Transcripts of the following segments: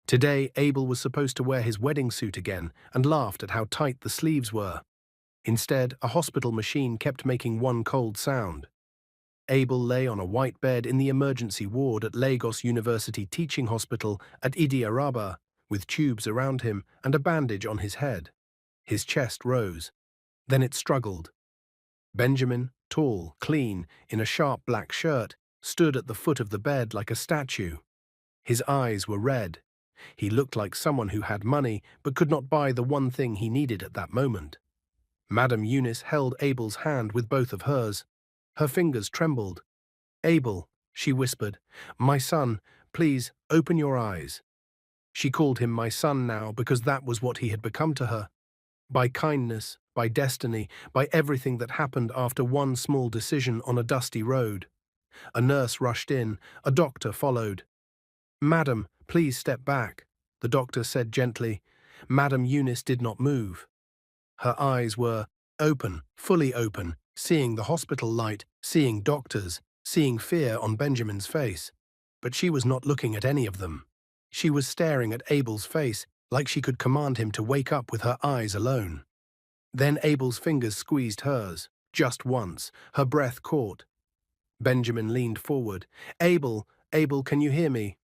Today, Abel was supposed to wear his wedding suit again and laughed at how tight the sleeves were. Instead, a hospital machine kept making one cold sound. Abel lay on a white bed in the emergency ward at Lagos University Teaching Hospital at Idi Araba, with tubes around him and a bandage on his head. His chest rose. Then it struggled. Benjamin, tall, clean, in a sharp black shirt, stood at the foot of the bed like a statue. His eyes were red. He looked like someone who had money but could not buy the one thing he needed at that moment. Madame Eunice held Abel's hand with both of hers. Her fingers trembled. "Abel," she whispered, "my son, please, open your eyes." She called him my son now because that was what he had become to her. By kindness, by destiny, by everything that happened after one small decision on a dusty road. A nurse rushed in, a doctor followed. "Madam, please step back," the doctor said gently. Madame Eunice did not move. Her eyes were open, fully open, seeing the hospital light, seeing doctors, seeing fear on Benjamin's face. But she was not looking at any of them. She was staring at Abel's face, like she could command him to wake up with her eyes alone. Then Abel's fingers squeezed hers, just once, her breath caught. Benjamin leaned forward. "Abel, Abel, can you hear me?"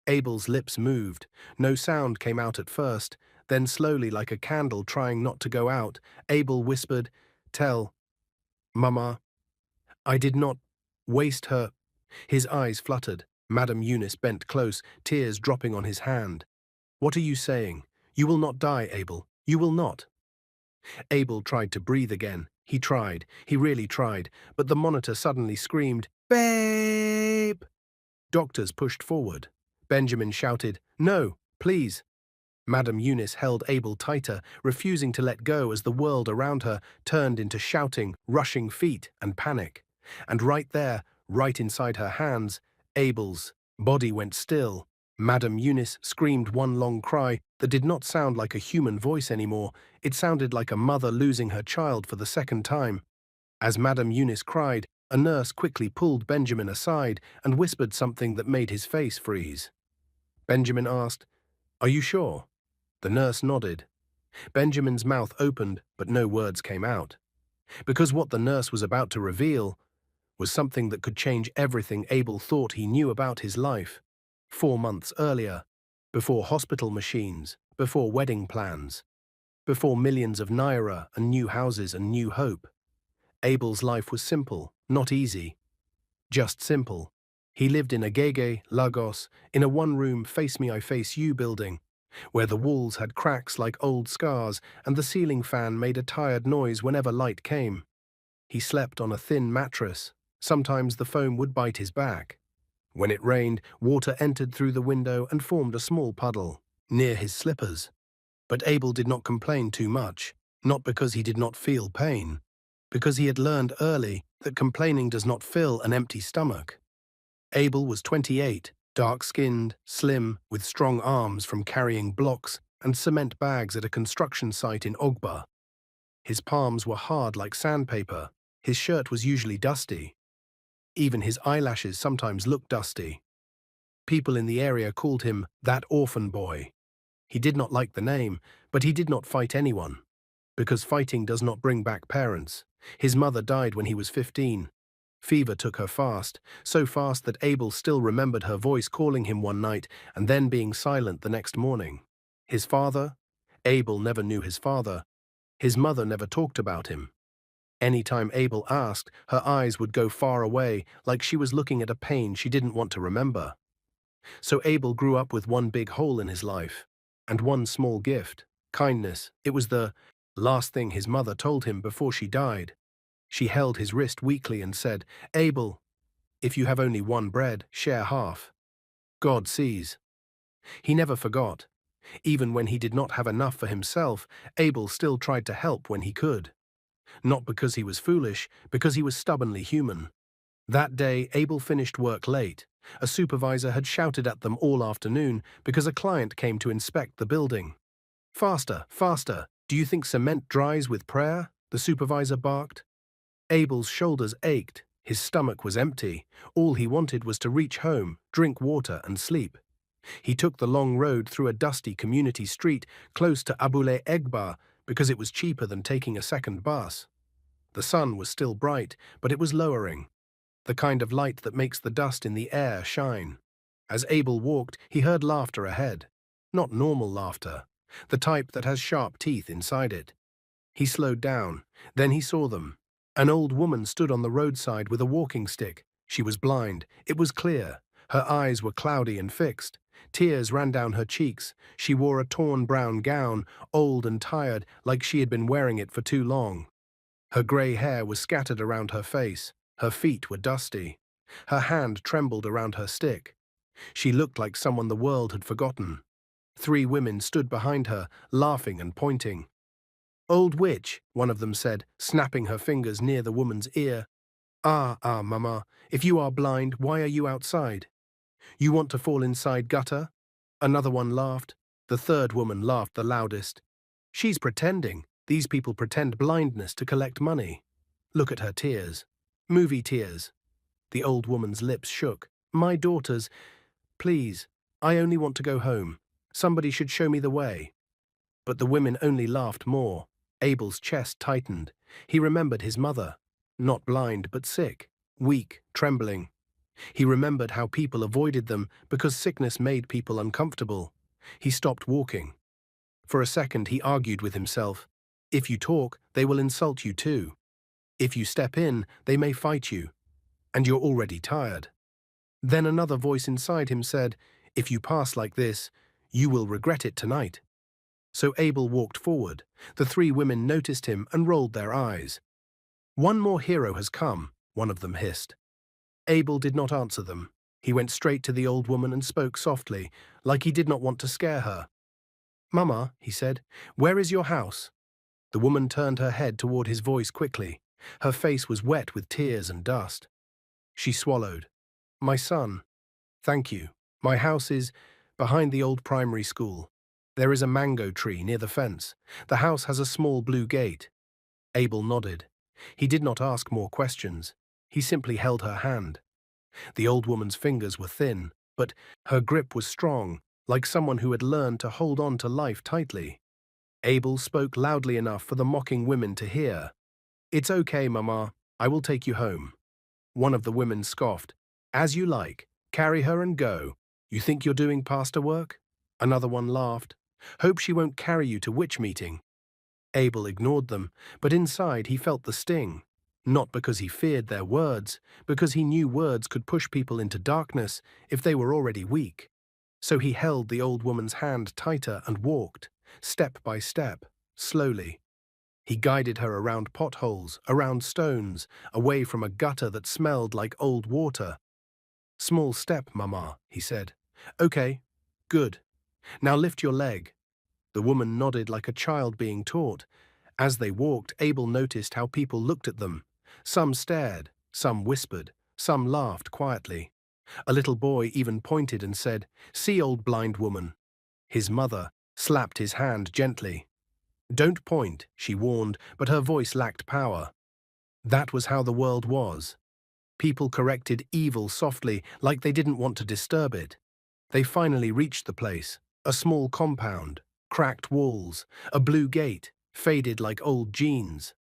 Abel's lips moved. No sound came out at first. Then slowly, like a candle trying not to go out, Abel whispered, "Tell, Mama, I did not waste her." His eyes fluttered. Madame Eunice bent close, tears dropping on his hand. "What are you saying? You will not die, Abel. You will not." Abel tried to breathe again. He really tried, but the monitor suddenly screamed, "Babe!" Doctors pushed forward. Benjamin shouted, "No, please." Madame Eunice held Abel tighter, refusing to let go as the world around her turned into shouting, rushing feet, and panic. And right there, right inside her hands, Abel's body went still. Madame Eunice screamed one long cry that did not sound like a human voice anymore. It sounded like a mother losing her child for the second time. As Madame Eunice cried, a nurse quickly pulled Benjamin aside and whispered something that made his face freeze. Benjamin asked, "Are you sure?" The nurse nodded. Benjamin's mouth opened, but no words came out. Because what the nurse was about to reveal was something that could change everything Abel thought he knew about his life. 4 months earlier, before hospital machines, before wedding plans, before millions of naira and new houses and new hope, Abel's life was simple, not easy, just simple. He lived in Agege, Lagos, in a one-room face-me-I-face-you building, where the walls had cracks like old scars and the ceiling fan made a tired noise whenever light came. He slept on a thin mattress. Sometimes the foam would bite his back. When it rained, water entered through the window and formed a small puddle near his slippers. But Abel did not complain too much, not because he did not feel pain, because he had learned early that complaining does not fill an empty stomach. Abel was 28, dark-skinned, slim, with strong arms from carrying blocks and cement bags at a construction site in Ogba. His palms were hard like sandpaper. His shirt was usually dusty. Even his eyelashes sometimes looked dusty. People in the area called him that orphan boy. He did not like the name, but he did not fight anyone. Because fighting does not bring back parents. His mother died when he was 15. Fever took her fast, so fast that Abel still remembered her voice calling him one night and then being silent the next morning. His father? Abel never knew his father. His mother never talked about him. Anytime Abel asked, her eyes would go far away, like she was looking at a pain she didn't want to remember. So Abel grew up with one big hole in his life, and one small gift, kindness. It was the last thing his mother told him before she died. She held his wrist weakly and said, "Abel, if you have only one bread, share half. God sees." He never forgot. Even when he did not have enough for himself, Abel still tried to help when he could. Not because he was foolish, because he was stubbornly human. That day, Abel finished work late. A supervisor had shouted at them all afternoon because a client came to inspect the building. "Faster, faster! Do you think cement dries with prayer?" the supervisor barked. Abel's shoulders ached. His stomach was empty. All he wanted was to reach home, drink water, and sleep. He took the long road through a dusty community street close to Abule Egba because it was cheaper than taking a second bus. The sun was still bright, but it was lowering, the kind of light that makes the dust in the air shine. As Abel walked, he heard laughter ahead. Not normal laughter, the type that has sharp teeth inside it. He slowed down. Then he saw them. An old woman stood on the roadside with a walking stick. She was blind. It was clear. Her eyes were cloudy and fixed. Tears ran down her cheeks. She wore a torn brown gown, old and tired, like she had been wearing it for too long. Her grey hair was scattered around her face. Her feet were dusty. Her hand trembled around her stick. She looked like someone the world had forgotten. 3 women stood behind her, laughing and pointing. "Old witch," one of them said, snapping her fingers near the woman's ear. Mama, if you are blind, why are you outside? You want to fall inside gutter?" Another one laughed. The third woman laughed the loudest. "She's pretending. These people pretend blindness to collect money. Look at her tears. Movie tears." The old woman's lips shook. "My daughters, please, I only want to go home. Somebody should show me the way." But the women only laughed more. Abel's chest tightened. He remembered his mother. Not blind, but sick, weak, trembling. He remembered how people avoided them because sickness made people uncomfortable. He stopped walking. For a second, he argued with himself. If you talk, they will insult you too. If you step in, they may fight you. And you're already tired. Then another voice inside him said, "If you pass like this, you will regret it tonight." So Abel walked forward. The 3 women noticed him and rolled their eyes. "One more hero has come," one of them hissed. Abel did not answer them. He went straight to the old woman and spoke softly, like he did not want to scare her. "Mama," he said, "where is your house?" The woman turned her head toward his voice quickly. Her face was wet with tears and dust. She swallowed. "My son, thank you. My house is behind the old primary school. There is a mango tree near the fence. The house has a small blue gate." Abel nodded. He did not ask more questions. He simply held her hand. The old woman's fingers were thin, but her grip was strong, like someone who had learned to hold on to life tightly. Abel spoke loudly enough for the mocking women to hear. "It's okay, Mama. I will take you home." One of the women scoffed. "As you like. Carry her and go. You think you're doing pastor work?" Another one laughed. "Hope she won't carry you to witch meeting." Abel ignored them, but inside he felt the sting. Not because he feared their words, because he knew words could push people into darkness if they were already weak. So he held the old woman's hand tighter and walked, step by step, slowly. He guided her around potholes, around stones, away from a gutter that smelled like old water. "Small step, Mama," he said. "Okay, good. Now lift your leg." The woman nodded like a child being taught. As they walked, Abel noticed how people looked at them. Some stared, some whispered, some laughed quietly. A little boy even pointed and said, "See, old blind woman." His mother slapped his hand gently. "Don't point," she warned, but her voice lacked power. That was how the world was. People corrected evil softly, like they didn't want to disturb it. They finally reached the place, a small compound, cracked walls, a blue gate, faded like old jeans,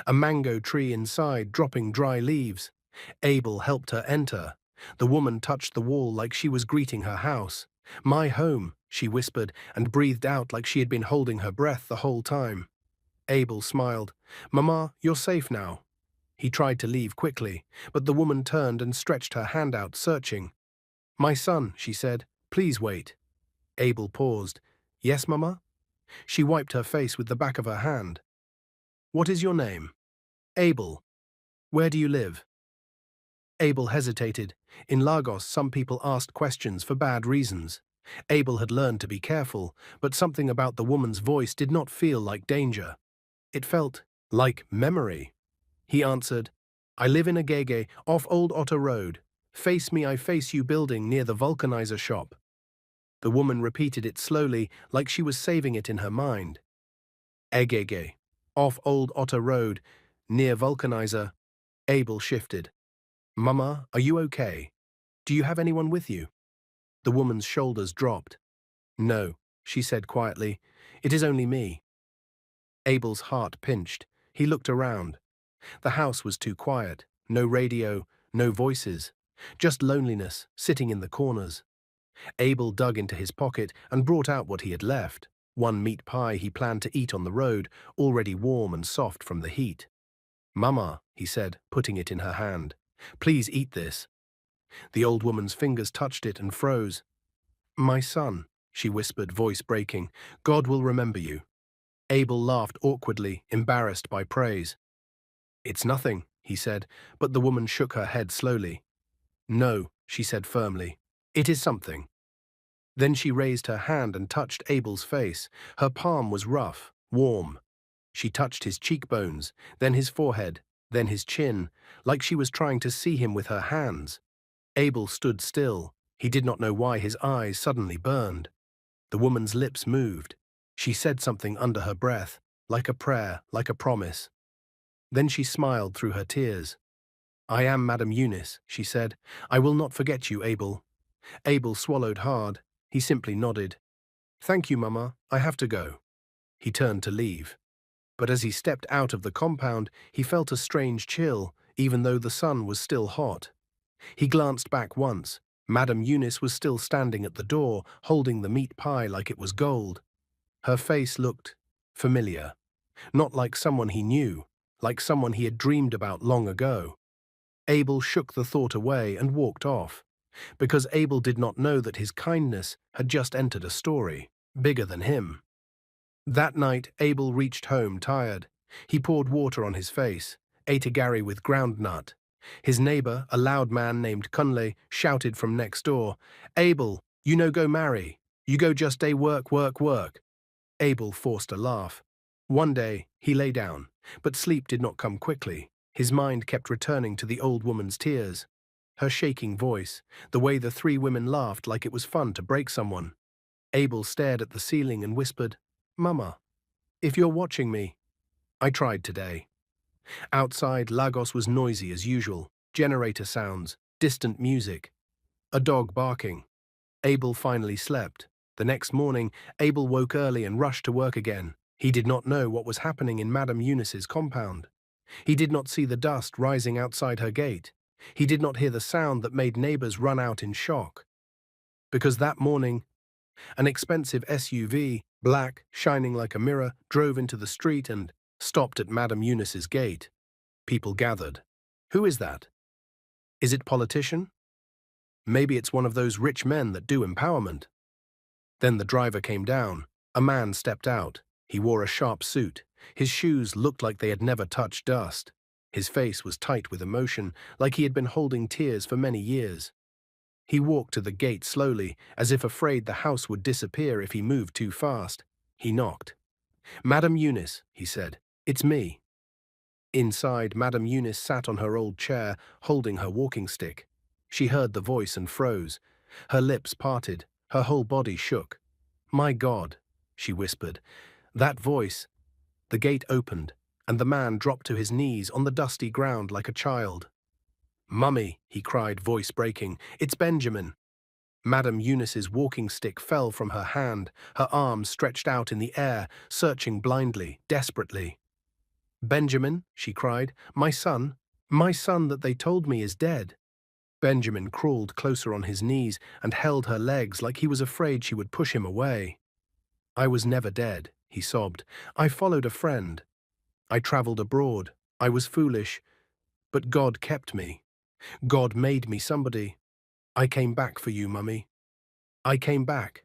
a mango tree inside dropping dry leaves. Abel helped her enter. The woman touched the wall like she was greeting her house. "My home," she whispered, and breathed out like she had been holding her breath the whole time. Abel smiled. "Mama, you're safe now." He tried to leave quickly, but the woman turned and stretched her hand out, searching. "My son," she said, "please wait." Abel paused. "Yes, Mama?" She wiped her face with the back of her hand. "What is your name?" "Abel." "Where do you live?" Abel hesitated. In Lagos, some people asked questions for bad reasons. Abel had learned to be careful, but something about the woman's voice did not feel like danger. It felt like memory. He answered, "I live in Agege, off Old Otter Road. Face me, I face you building near the vulcanizer shop." The woman repeated it slowly, like she was saving it in her mind. "Agege, off Old Otter Road, near vulcanizer." Abel shifted. "Mama, are you okay? Do you have anyone with you?" The woman's shoulders dropped. "No," she said quietly. "It is only me." Abel's heart pinched. He looked around. The house was too quiet. No radio, no voices. Just loneliness, sitting in the corners. Abel dug into his pocket and brought out what he had left. One meat pie he planned to eat on the road, already warm and soft from the heat. "Mama," he said, putting it in her hand. "Please eat this." The old woman's fingers touched it and froze. "My son," she whispered, voice breaking, "God will remember you." Abel laughed awkwardly, embarrassed by praise. "It's nothing," he said, but the woman shook her head slowly. "No," she said firmly. "It is something." Then she raised her hand and touched Abel's face. Her palm was rough, warm. She touched his cheekbones, then his forehead, then his chin, like she was trying to see him with her hands. Abel stood still. He did not know why his eyes suddenly burned. The woman's lips moved. She said something under her breath, like a prayer, like a promise. Then she smiled through her tears. "I am Madame Eunice," she said. "I will not forget you, Abel." Abel swallowed hard. He simply nodded. "Thank you, Mama. I have to go." He turned to leave. But as he stepped out of the compound, he felt a strange chill, even though the sun was still hot. He glanced back once. Madame Eunice was still standing at the door, holding the meat pie like it was gold. Her face looked familiar, not like someone he knew, like someone he had dreamed about long ago. Abel shook the thought away and walked off, because Abel did not know that his kindness had just entered a story, bigger than him. That night, Abel reached home tired. He poured water on his face, ate a gari with ground nut. His neighbor, a loud man named Kunle, shouted from next door, "Abel, you no go marry. You go just day work, work, work." Abel forced a laugh. One day, he lay down, but sleep did not come quickly. His mind kept returning to the old woman's tears, her shaking voice, the way the three women laughed like it was fun to break someone. Abel stared at the ceiling and whispered, "Mama, if you're watching me." I tried today. Outside, Lagos was noisy as usual. Generator sounds, distant music, a dog barking. Abel finally slept. The next morning, Abel woke early and rushed to work again. He did not know what was happening in Madame Eunice's compound. He did not see the dust rising outside her gate. He did not hear the sound that made neighbors run out in shock. Because that morning, an expensive SUV, black, shining like a mirror, drove into the street and stopped at Madame Eunice's gate. People gathered. Who is that? Is it politician? Maybe it's one of those rich men that do empowerment. Then the driver came down. A man stepped out. He wore a sharp suit. His shoes looked like they had never touched dust. His face was tight with emotion, like he had been holding tears for many years. He walked to the gate slowly, as if afraid the house would disappear if he moved too fast. He knocked. "Madame Eunice," he said, "it's me." Inside, Madame Eunice sat on her old chair, holding her walking stick. She heard the voice and froze. Her lips parted. Her whole body shook. "My God," she whispered. "That voice." The gate opened, and the man dropped to his knees on the dusty ground like a child. "Mummy," he cried, voice breaking, "it's Benjamin." Madame Eunice's walking stick fell from her hand, her arms stretched out in the air, searching blindly, desperately. "Benjamin," she cried, my son that they told me is dead." Benjamin crawled closer on his knees and held her legs like he was afraid she would push him away. "I was never dead," he sobbed. "I followed a friend. I traveled abroad. I was foolish, but God kept me. God made me somebody. I came back for you, Mummy. I came back."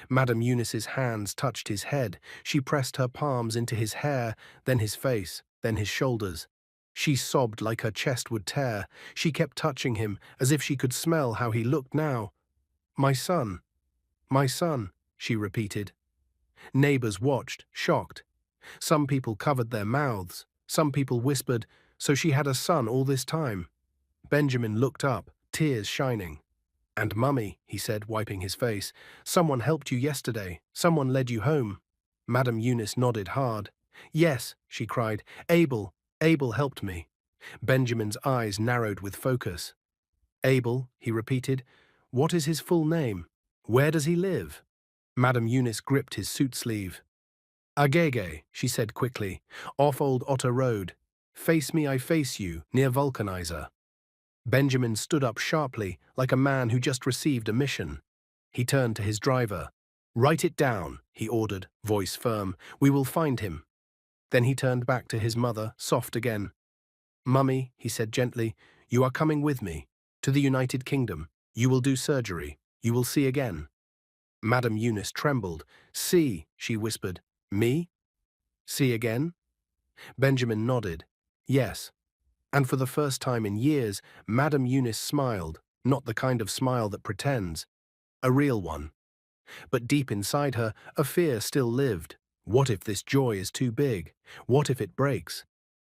Madame Eunice's hands touched his head. She pressed her palms into his hair, then his face, then his shoulders. She sobbed like her chest would tear. She kept touching him, as if she could smell how he looked now. My son, she repeated. Neighbors watched, shocked. Some people covered their mouths. Some people whispered, "So she had a son all this time." Benjamin looked up, tears shining. "And Mummy," he said, wiping his face, "someone helped you yesterday. Someone led you home." Madame Eunice nodded hard. "Yes," she cried, Abel helped me." Benjamin's eyes narrowed with focus. "Abel," he repeated, What is his full name? Where does he live? Madame Eunice gripped his suit sleeve. Agege, she said quickly, off Old Otter Road. Face me, I face you, near Vulcanizer. Benjamin stood up sharply, like a man who just received a mission. He turned to his driver. Write it down, he ordered, voice firm. We will find him. Then he turned back to his mother, soft again. Mummy, he said gently, you are coming with me. To the United Kingdom. You will do surgery. You will see again. Madame Eunice trembled. See, she whispered. Me? See again? Benjamin nodded. Yes. And for the first time in years, Madame Eunice smiled, not the kind of smile that pretends. A real one. But deep inside her, a fear still lived. What if this joy is too big? What if it breaks?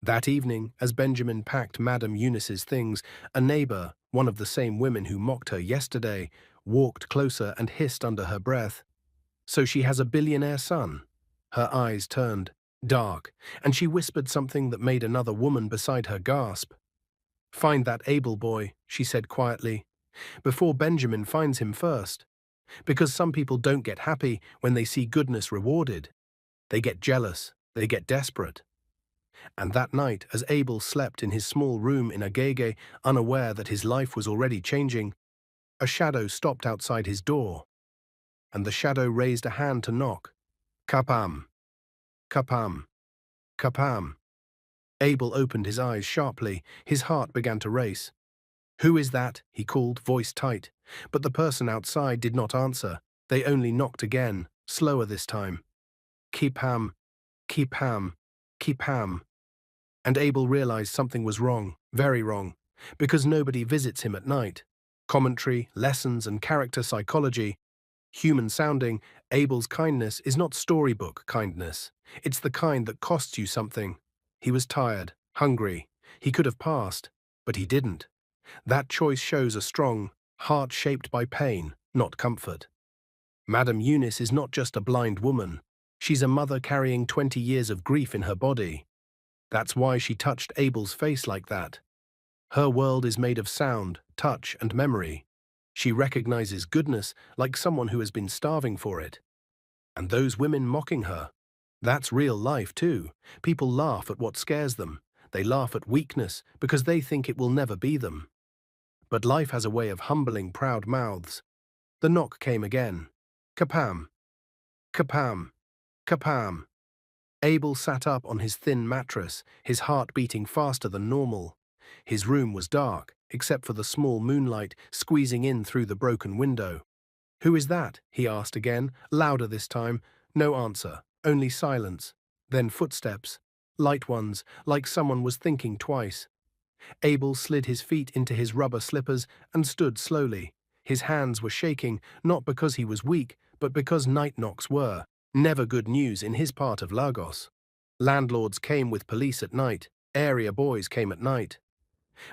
That evening, as Benjamin packed Madame Eunice's things, a neighbor, one of the same women who mocked her yesterday, walked closer and hissed under her breath. So she has a billionaire son? Her eyes turned dark, and she whispered something that made another woman beside her gasp. Find that Abel boy, she said quietly, before Benjamin finds him first. Because some people don't get happy when they see goodness rewarded. They get jealous, they get desperate. And that night, as Abel slept in his small room in Agege, unaware that his life was already changing, a shadow stopped outside his door. And the shadow raised a hand to knock. Kapam. Kapam. Kapam. Abel opened his eyes sharply. His heart began to race. Who is that? He called, voice tight. But the person outside did not answer. They only knocked again, slower this time. Keep ham. Keep ham. Keep ham. And Abel realized something was wrong, very wrong, because nobody visits him at night. Commentary, lessons, and character psychology. Human sounding, Abel's kindness is not storybook kindness. It's the kind that costs you something. He was tired, hungry. He could have passed, but he didn't. That choice shows a strong heart shaped by pain, not comfort. Madame Eunice is not just a blind woman. She's a mother carrying 20 years of grief in her body. That's why she touched Abel's face like that. Her world is made of sound, touch, and memory. She recognizes goodness like someone who has been starving for it. And those women mocking her. That's real life too. People laugh at what scares them. They laugh at weakness because they think it will never be them. But life has a way of humbling proud mouths. The knock came again. Kapam. Kapam. Kapam. Abel sat up on his thin mattress, his heart beating faster than normal. His room was dark, except for the small moonlight squeezing in through the broken window. Who is that? He asked again, louder this time. No answer, only silence. Then footsteps. Light ones, like someone was thinking twice. Abel slid his feet into his rubber slippers and stood slowly. His hands were shaking, not because he was weak, but because night knocks were. Never good news in his part of Lagos. Landlords came with police at night. Area boys came at night.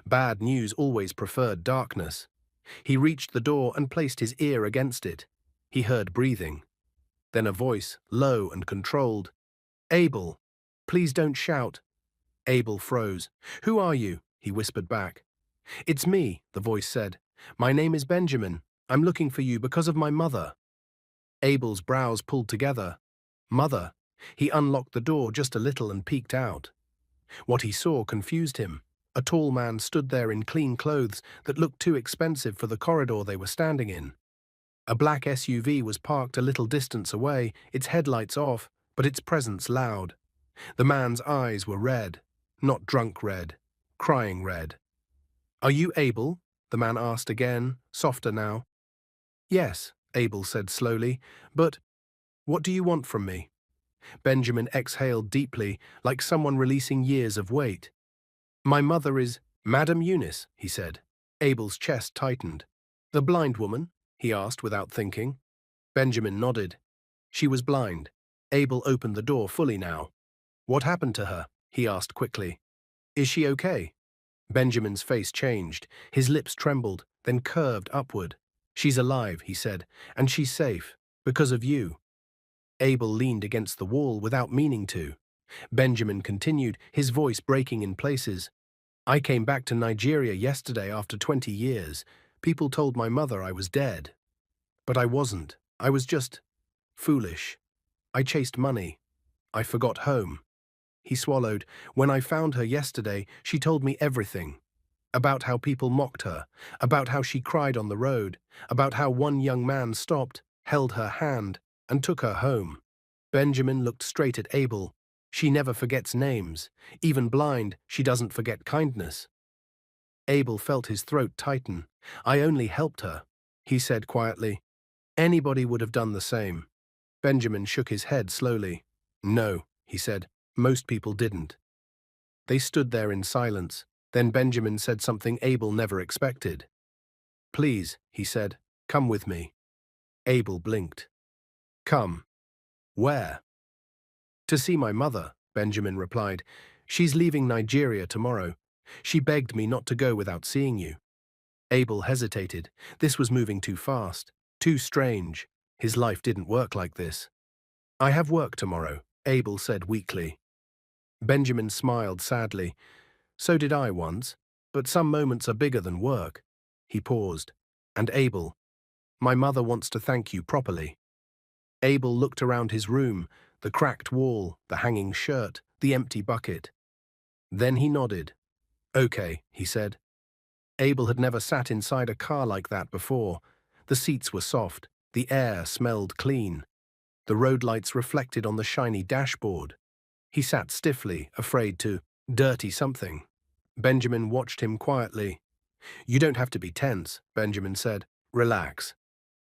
Bad news always preferred darkness. He reached the door and placed his ear against it. He heard breathing. Then a voice, low and controlled. Abel, please don't shout. Abel froze. Who are you? He whispered back. It's me, the voice said. My name is Benjamin. I'm looking for you because of my mother. Abel's brows pulled together. Mother. He unlocked the door just a little and peeked out. What he saw confused him. A tall man stood there in clean clothes that looked too expensive for the corridor they were standing in. A black SUV was parked a little distance away, its headlights off, but its presence loud. The man's eyes were red, not drunk red, crying red. Are you Abel? The man asked again, softer now. Yes, Abel said slowly, but what do you want from me? Benjamin exhaled deeply, like someone releasing years of weight. My mother is Madame Eunice, he said. Abel's chest tightened. The blind woman? He asked without thinking. Benjamin nodded. She was blind. Abel opened the door fully now. What happened to her? He asked quickly. Is she okay? Benjamin's face changed. His lips trembled, then curved upward. She's alive, he said, and she's safe, because of you. Abel leaned against the wall without meaning to. Benjamin continued, his voice breaking in places. I came back to Nigeria yesterday after 20 years. People told my mother I was dead. But I wasn't. I was just foolish. I chased money. I forgot home. He swallowed. When I found her yesterday, she told me everything. About how people mocked her, about how she cried on the road, about how one young man stopped, held her hand, and took her home. Benjamin looked straight at Abel. She never forgets names. Even blind, she doesn't forget kindness. Abel felt his throat tighten. I only helped her, he said quietly. Anybody would have done the same. Benjamin shook his head slowly. No, he said. Most people didn't. They stood there in silence. Then Benjamin said something Abel never expected. Please, he said, come with me. Abel blinked. Come. Where? To see my mother, Benjamin replied. She's leaving Nigeria tomorrow. She begged me not to go without seeing you. Abel hesitated. This was moving too fast, too strange. His life didn't work like this. I have work tomorrow, Abel said weakly. Benjamin smiled sadly. So did I once, but some moments are bigger than work. He paused. And Abel, my mother wants to thank you properly. Abel looked around his room, the cracked wall, the hanging shirt, the empty bucket. Then he nodded. Okay, he said. Abel had never sat inside a car like that before. The seats were soft, the air smelled clean. The road lights reflected on the shiny dashboard. He sat stiffly, afraid to dirty something. Benjamin watched him quietly. You don't have to be tense, Benjamin said. Relax.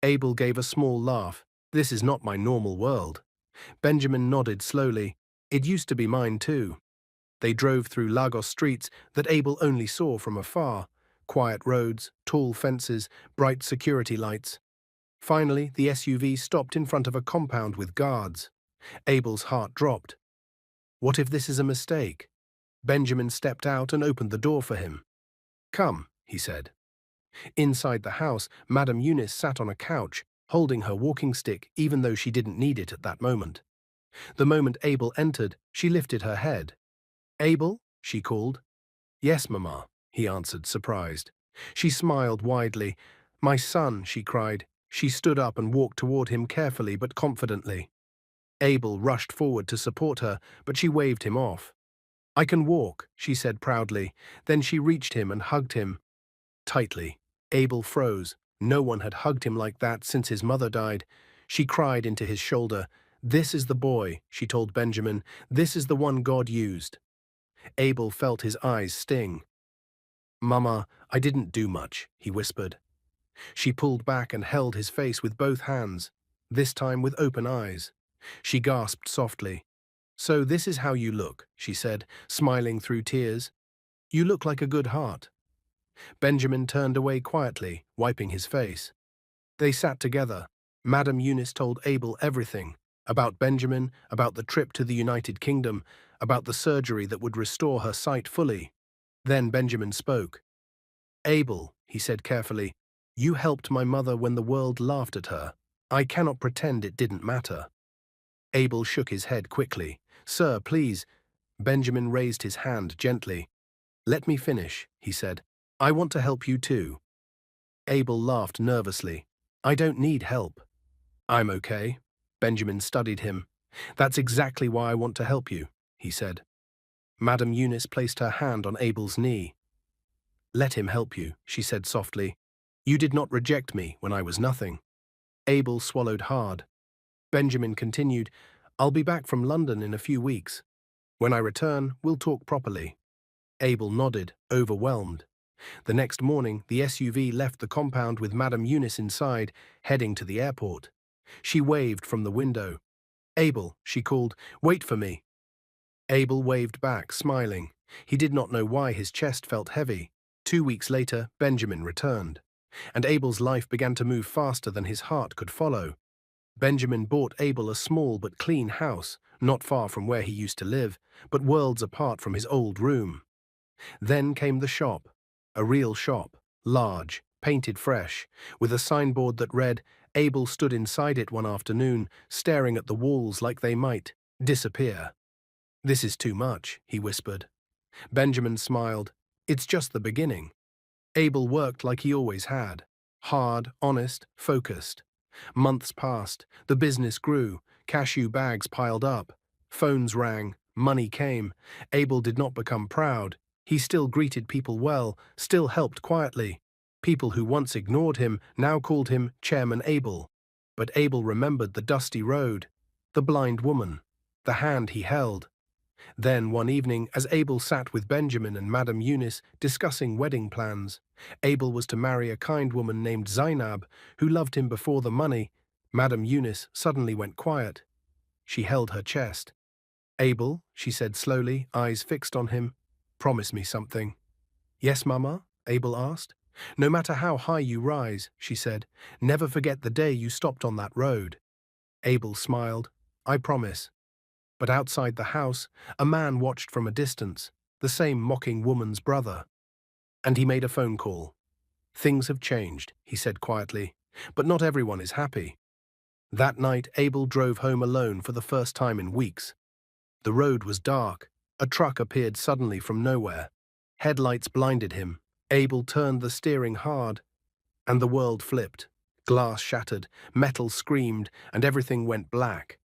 Abel gave a small laugh. This is not my normal world. Benjamin nodded slowly. It used to be mine too. They drove through Lagos streets that Abel only saw from afar. Quiet roads, tall fences, bright security lights. Finally, the SUV stopped in front of a compound with guards. Abel's heart dropped. What if this is a mistake? Benjamin stepped out and opened the door for him. Come, he said. Inside the house, Madame Eunice sat on a couch, holding her walking stick even though she didn't need it at that moment. The moment Abel entered, she lifted her head. Abel? She called. Yes, Mama, he answered, surprised. She smiled widely. My son, she cried. She stood up and walked toward him carefully but confidently. Abel rushed forward to support her, but she waved him off. I can walk, she said proudly. Then she reached him and hugged him. Tightly. Abel froze. No one had hugged him like that since his mother died. She cried into his shoulder. This is the boy, she told Benjamin. This is the one God used. Abel felt his eyes sting. Mama, I didn't do much, he whispered. She pulled back and held his face with both hands, this time with open eyes. She gasped softly. So this is how you look, she said, smiling through tears. You look like a good heart. Benjamin turned away quietly, wiping his face. They sat together. Madame Eunice told Abel everything, about Benjamin, about the trip to the United Kingdom, about the surgery that would restore her sight fully. Then Benjamin spoke. Abel, he said carefully, you helped my mother when the world laughed at her. I cannot pretend it didn't matter. Abel shook his head quickly. Sir, please. Benjamin raised his hand gently. Let me finish, he said. I want to help you too. Abel laughed nervously. I don't need help. I'm okay. Benjamin studied him. That's exactly why I want to help you, he said. Madame Eunice placed her hand on Abel's knee. Let him help you, she said softly. You did not reject me when I was nothing. Abel swallowed hard. Benjamin continued, I'll be back from London in a few weeks. When I return, we'll talk properly. Abel nodded, overwhelmed. The next morning, the SUV left the compound with Madame Eunice inside, heading to the airport. She waved from the window. Abel, she called, wait for me. Abel waved back, smiling. He did not know why his chest felt heavy. 2 weeks later, Benjamin returned. And Abel's life began to move faster than his heart could follow. Benjamin bought Abel a small but clean house, not far from where he used to live, but worlds apart from his old room. Then came the shop, a real shop, large, painted fresh, with a signboard that read, Abel stood inside it one afternoon, staring at the walls like they might disappear. This is too much, he whispered. Benjamin smiled. It's just the beginning. Abel worked like he always had. Hard, honest, focused. Months passed, the business grew, cashew bags piled up, phones rang, money came. Abel did not become proud. He still greeted people well, still helped quietly. People who once ignored him now called him Chairman Abel. But Abel remembered the dusty road, the blind woman, the hand he held. Then, one evening, as Abel sat with Benjamin and Madame Eunice discussing wedding plans, Abel was to marry a kind woman named Zainab, who loved him before the money. Madame Eunice suddenly went quiet. She held her chest. "Abel," she said slowly, eyes fixed on him, "promise me something." "Yes, Mama?" Abel asked. "No matter how high you rise," she said, "never forget the day you stopped on that road." Abel smiled. "I promise." But outside the house, a man watched from a distance, the same mocking woman's brother. And he made a phone call. "Things have changed," he said quietly, "but not everyone is happy." That night, Abel drove home alone for the first time in weeks. The road was dark. A truck appeared suddenly from nowhere. Headlights blinded him. Abel turned the steering hard, and the world flipped. Glass shattered, metal screamed, and everything went black.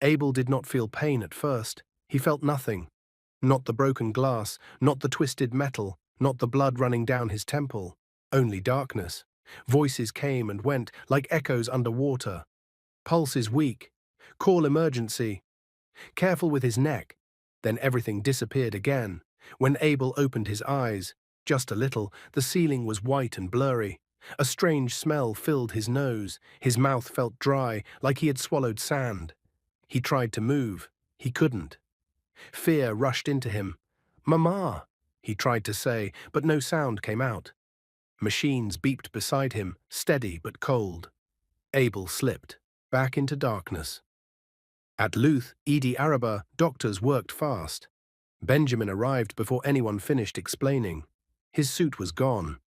Abel did not feel pain at first. He felt nothing. Not the broken glass, not the twisted metal, not the blood running down his temple. Only darkness. Voices came and went like echoes underwater. Pulses weak. "Call emergency." "Careful with his neck." Then everything disappeared again. When Abel opened his eyes, just a little, the ceiling was white and blurry. A strange smell filled his nose. His mouth felt dry, like he had swallowed sand. He tried to move. He couldn't. Fear rushed into him. "Mama," he tried to say, but no sound came out. Machines beeped beside him, steady but cold. Abel slipped, back into darkness. At Luth, Idi Araba, doctors worked fast. Benjamin arrived before anyone finished explaining. His suit was gone.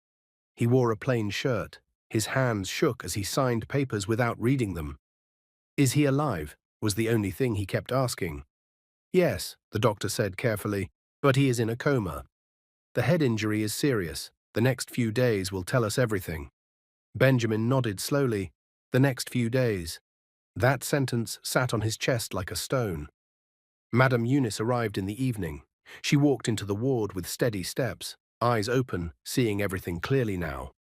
He wore a plain shirt. His hands shook as he signed papers without reading them. "Is he alive?" was the only thing he kept asking. "Yes," the doctor said carefully, "but he is in a coma. The head injury is serious. The next few days will tell us everything." Benjamin nodded slowly. "The next few days." That sentence sat on his chest like a stone. Madame Eunice arrived in the evening. She walked into the ward with steady steps, eyes open, seeing everything clearly now.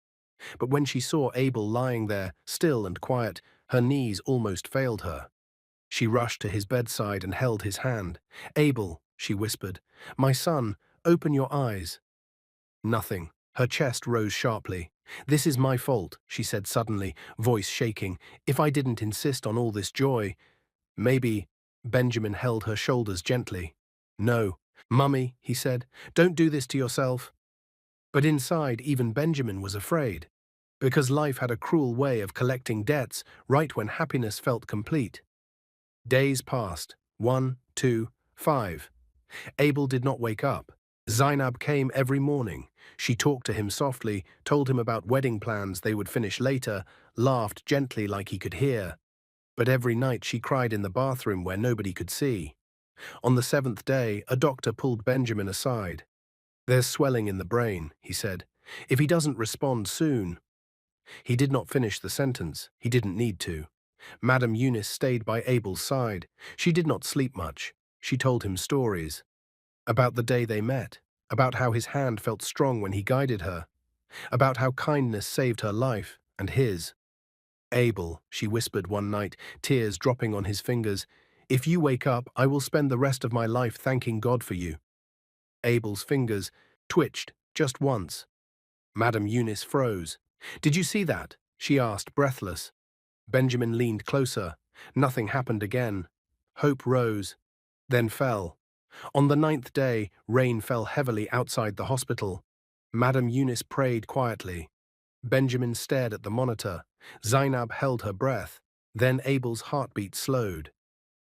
But when she saw Abel lying there, still and quiet, her knees almost failed her. She rushed to his bedside and held his hand. "Abel," she whispered, "my son, open your eyes." Nothing. Her chest rose sharply. "This is my fault," she said suddenly, voice shaking. "If I didn't insist on all this joy, maybe—" Benjamin held her shoulders gently. "No. Mummy," he said, "don't do this to yourself." But inside, even Benjamin was afraid, because life had a cruel way of collecting debts right when happiness felt complete. Days passed. 1, 2, 5. Abel did not wake up. Zainab came every morning. She talked to him softly, told him about wedding plans they would finish later, laughed gently like he could hear. But every night she cried in the bathroom where nobody could see. On the 7th day, a doctor pulled Benjamin aside. "There's swelling in the brain," he said. "If he doesn't respond soon—" He did not finish the sentence. He didn't need to. Madame Eunice stayed by Abel's side. She did not sleep much. She told him stories. About the day they met. About how his hand felt strong when he guided her. About how kindness saved her life and his. "Abel," she whispered one night, tears dropping on his fingers, "if you wake up, I will spend the rest of my life thanking God for you." Abel's fingers twitched just once. Madame Eunice froze. "Did you see that?" she asked, breathless. Benjamin leaned closer. Nothing happened again. Hope rose, then fell. On the 9th day, rain fell heavily outside the hospital. Madame Eunice prayed quietly. Benjamin stared at the monitor. Zainab held her breath. Then Abel's heartbeat slowed.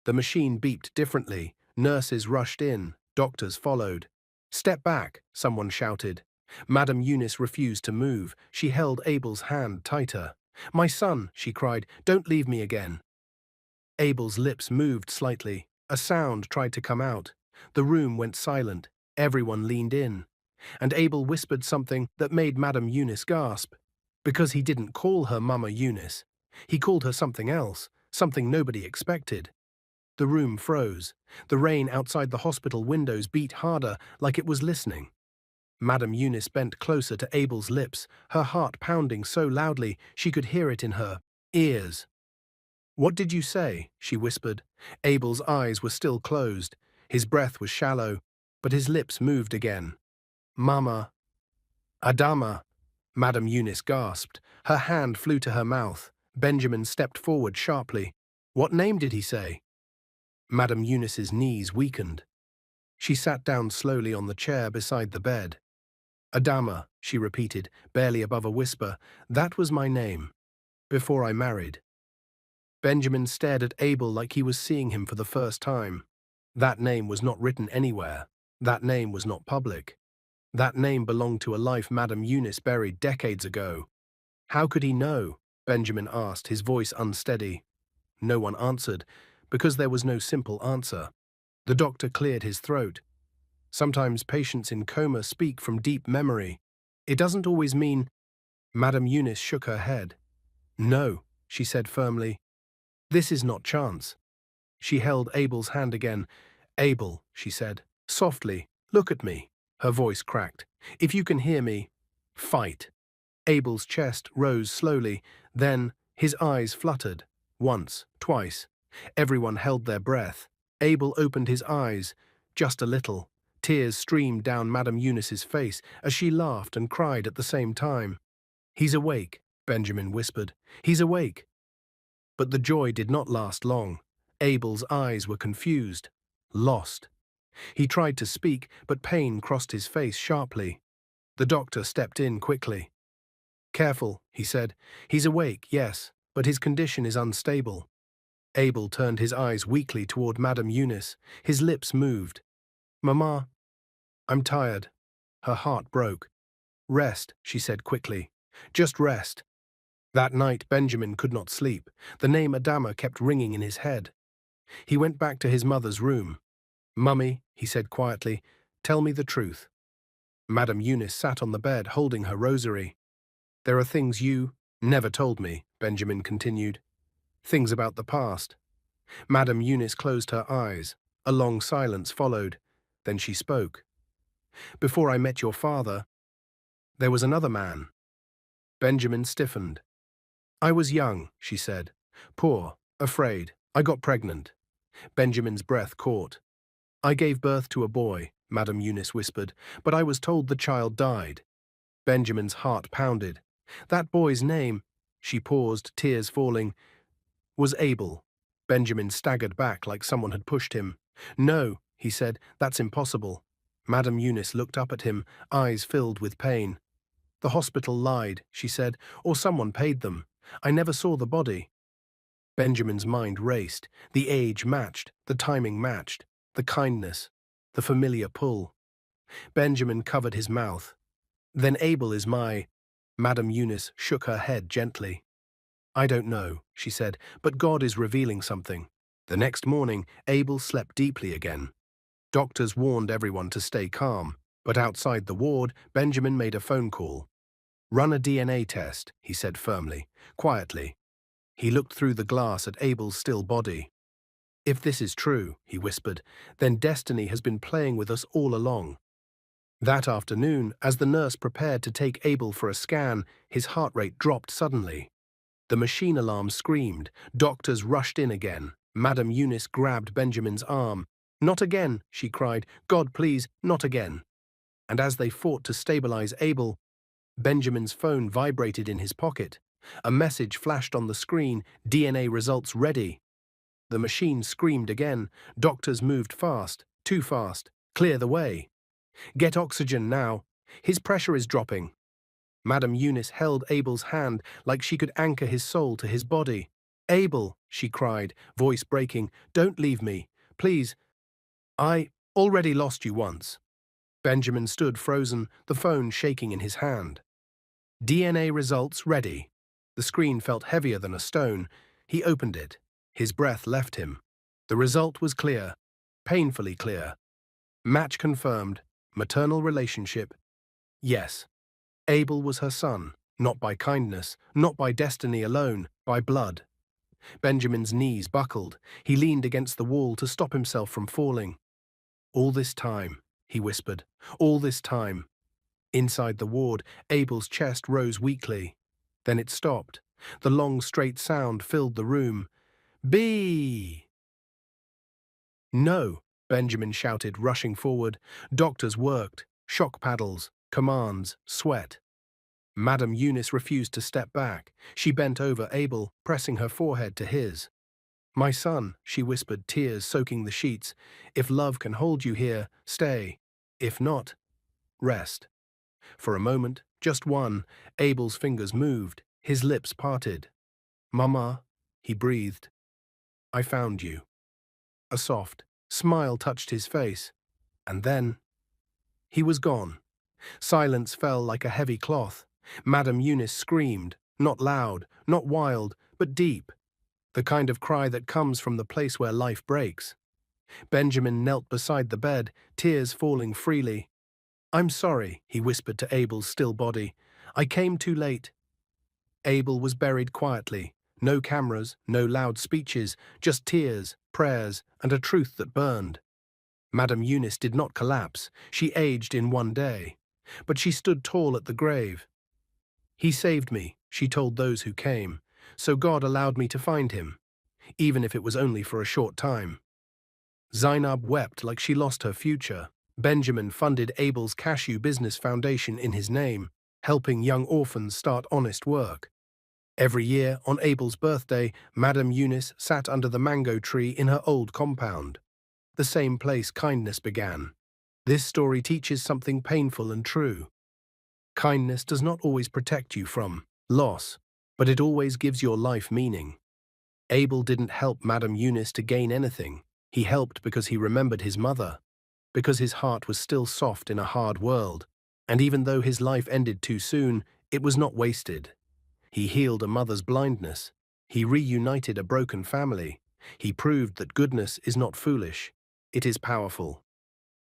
The machine beeped differently. Nurses rushed in. Doctors followed. "Step back," someone shouted. Madame Eunice refused to move. She held Abel's hand tighter. "My son," she cried, "don't leave me again." Abel's lips moved slightly. A sound tried to come out. The room went silent. Everyone leaned in. and Abel whispered something that made Madame Eunice gasp. Because he didn't call her Mama Eunice. He called her something else, something nobody expected. The room froze. The rain outside the hospital windows beat harder, like it was listening. Madame Eunice bent closer to Abel's lips, her heart pounding so loudly she could hear it in her ears. "What did you say?" she whispered. Abel's eyes were still closed. His breath was shallow, but his lips moved again. "Mama. Adama." Madame Eunice gasped. Her hand flew to her mouth. Benjamin stepped forward sharply. "What name did he say?" Madame Eunice's knees weakened. She sat down slowly on the chair beside the bed. "Adama," she repeated, barely above a whisper. "That was my name. Before I married." Benjamin stared at Abel like he was seeing him for the first time. That name was not written anywhere. That name was not public. That name belonged to a life Madame Eunice buried decades ago. "How could he know?" Benjamin asked, his voice unsteady. No one answered, because there was no simple answer. The doctor cleared his throat. "Sometimes patients in coma speak from deep memory. It doesn't always mean—" Madame Eunice shook her head. "No," she said firmly. "This is not chance." She held Abel's hand again. "Abel," she said, softly, "look at me." Her voice cracked. "If you can hear me, fight." Abel's chest rose slowly, then his eyes fluttered. Once, twice. Everyone held their breath. Abel opened his eyes, just a little. Tears streamed down Madame Eunice's face as she laughed and cried at the same time. "He's awake," Benjamin whispered. "He's awake." But the joy did not last long. Abel's eyes were confused, lost. He tried to speak, but pain crossed his face sharply. The doctor stepped in quickly. "Careful," he said. "He's awake, yes, but his condition is unstable." Abel turned his eyes weakly toward Madame Eunice. His lips moved. "Mama, I'm tired." Her heart broke. "Rest," she said quickly. "Just rest." That night Benjamin could not sleep. The name Adama kept ringing in his head. He went back to his mother's room. "Mummy," he said quietly, "tell me the truth." Madame Eunice sat on the bed holding her rosary. "There are things you never told me," Benjamin continued. "Things about the past." Madame Eunice closed her eyes. A long silence followed. Then she spoke. "Before I met your father, there was another man." Benjamin stiffened. "I was young," she said. "Poor, afraid. I got pregnant." Benjamin's breath caught. "I gave birth to a boy," Madame Eunice whispered, "but I was told the child died." Benjamin's heart pounded. "That boy's name," she paused, tears falling, "was Abel." Benjamin staggered back like someone had pushed him. "No," he said, "that's impossible." Madame Eunice looked up at him, eyes filled with pain. "The hospital lied," she said, "or someone paid them. I never saw the body." Benjamin's mind raced. The age matched, the timing matched, the kindness, the familiar pull. Benjamin covered his mouth. "Then Abel is my—" Madame Eunice shook her head gently. "I don't know," she said, "but God is revealing something." The next morning, Abel slept deeply again. Doctors warned everyone to stay calm, but outside the ward, Benjamin made a phone call. "Run a DNA test," he said firmly, quietly. He looked through the glass at Abel's still body. "If this is true," he whispered, "then destiny has been playing with us all along." That afternoon, as the nurse prepared to take Abel for a scan, his heart rate dropped suddenly. The machine alarm screamed. Doctors rushed in again. Madame Eunice grabbed Benjamin's arm. "Not again," she cried. "God, please, not again." And as they fought to stabilize Abel, Benjamin's phone vibrated in his pocket. A message flashed on the screen, "DNA results ready." The machine screamed again. Doctors moved fast, too fast. "Clear the way." "Get oxygen now. His pressure is dropping." Madame Eunice held Abel's hand like she could anchor his soul to his body. "Abel," she cried, voice breaking, "don't leave me. Please. I already lost you once." Benjamin stood frozen, the phone shaking in his hand. "DNA results ready." The screen felt heavier than a stone. He opened it. His breath left him. The result was clear, painfully clear. Match confirmed, maternal relationship, Yes, Abel was her son, not by kindness, not by destiny alone, by blood. Benjamin's knees buckled. He leaned against the wall to stop himself from falling. All this time, he whispered, all this time. Inside the ward, Abel's chest rose weakly. Then it stopped. The long, straight sound filled the room. B! No, Benjamin shouted, rushing forward. Doctors worked. Shock paddles, commands, sweat. Madame Eunice refused to step back. She bent over Abel, pressing her forehead to his. "My son," she whispered, tears soaking the sheets, "if love can hold you here, stay. If not, rest." For a moment, just one, Abel's fingers moved, his lips parted. "Mama," he breathed, "I found you." A soft smile touched his face, and then he was gone. Silence fell like a heavy cloth. Madame Eunice screamed, not loud, not wild, but deep, the kind of cry that comes from the place where life breaks. Benjamin knelt beside the bed, tears falling freely. "I'm sorry," he whispered to Abel's still body. "I came too late." Abel was buried quietly. No cameras, no loud speeches, just tears, prayers, and a truth that burned. Madame Eunice did not collapse. She aged in one day. But she stood tall at the grave. "He saved me," she told those who came, "so God allowed me to find him, even if it was only for a short time." Zainab wept like she lost her future. Benjamin funded Abel's cashew business foundation in his name, helping young orphans start honest work. Every year, on Abel's birthday, Madame Eunice sat under the mango tree in her old compound, the same place kindness began. This story teaches something painful and true. Kindness does not always protect you from loss, but it always gives your life meaning. Abel didn't help Madame Eunice to gain anything. He helped because he remembered his mother, because his heart was still soft in a hard world. And even though his life ended too soon, it was not wasted. He healed a mother's blindness. He reunited a broken family. He proved that goodness is not foolish. It is powerful.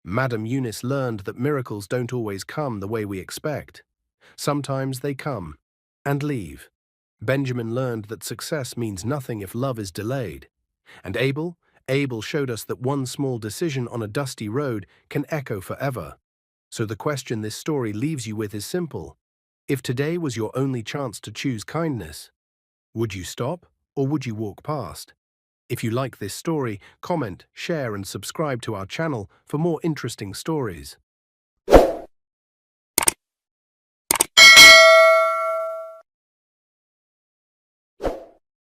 Madame Eunice learned that miracles don't always come the way we expect. Sometimes they come and leave. Benjamin learned that success means nothing if love is delayed. And Abel showed us that one small decision on a dusty road can echo forever. So the question this story leaves you with is simple. If today was your only chance to choose kindness, would you stop or would you walk past? If you like this story, comment, share and subscribe to our channel for more interesting stories.